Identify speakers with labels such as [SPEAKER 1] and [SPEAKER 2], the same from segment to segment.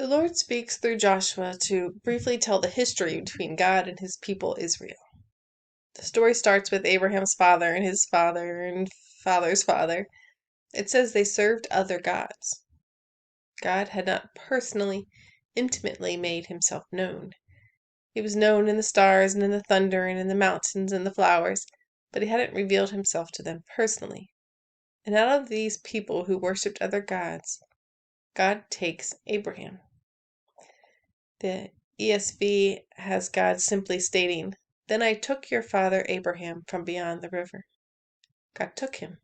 [SPEAKER 1] The Lord speaks through Joshua to briefly tell the history between God and his people Israel. The story starts with Abraham's father and his father and father's father. It says they served other gods. God had not personally, intimately made himself known. He was known in the stars and in the thunder and in the mountains and the flowers, but he hadn't revealed himself to them personally. And out of these people who worshipped other gods, God takes Abraham. The ESV has God simply stating, "Then I took your father Abraham from beyond the river." God took him.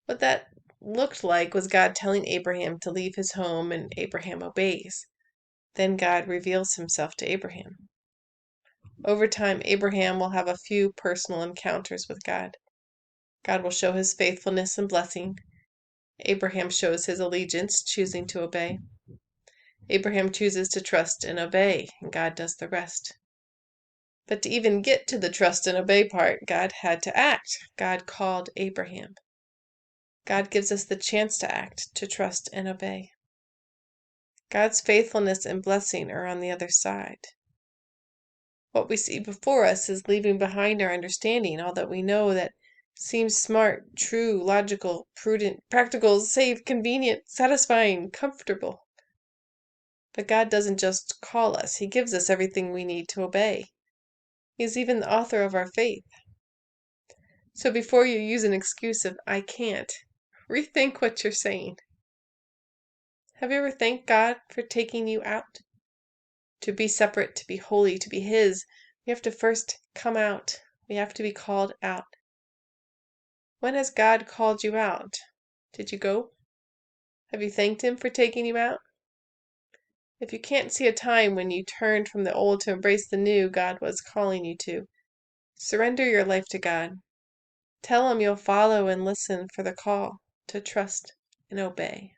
[SPEAKER 1] What that looked like was God telling Abraham to leave his home, and Abraham obeys. Then God reveals himself to Abraham. Over time, Abraham will have a few personal encounters with God. God will show his faithfulness and blessing. Abraham shows his allegiance, choosing to obey. Abraham chooses to trust and obey, and God does the rest. But to even get to the trust and obey part, God had to act. God called Abraham. God gives us the chance to act, to trust and obey. God's faithfulness and blessing are on the other side. What we see before us is leaving behind our understanding, all that we know that seems smart, true, logical, prudent, practical, safe, convenient, satisfying, comfortable. But God doesn't just call us, He gives us everything we need to obey. He is even the author of our faith. So before you use an excuse of "I can't," rethink what you're saying. Have you ever thanked God for taking you out? To be separate, to be holy, to be His, we have to first come out. We have to be called out. When has God called you out? Did you go? Have you thanked Him for taking you out? If you can't see a time when you turned from the old to embrace the new God was calling you to, surrender your life to God. Tell Him you'll follow and listen for the call to trust and obey.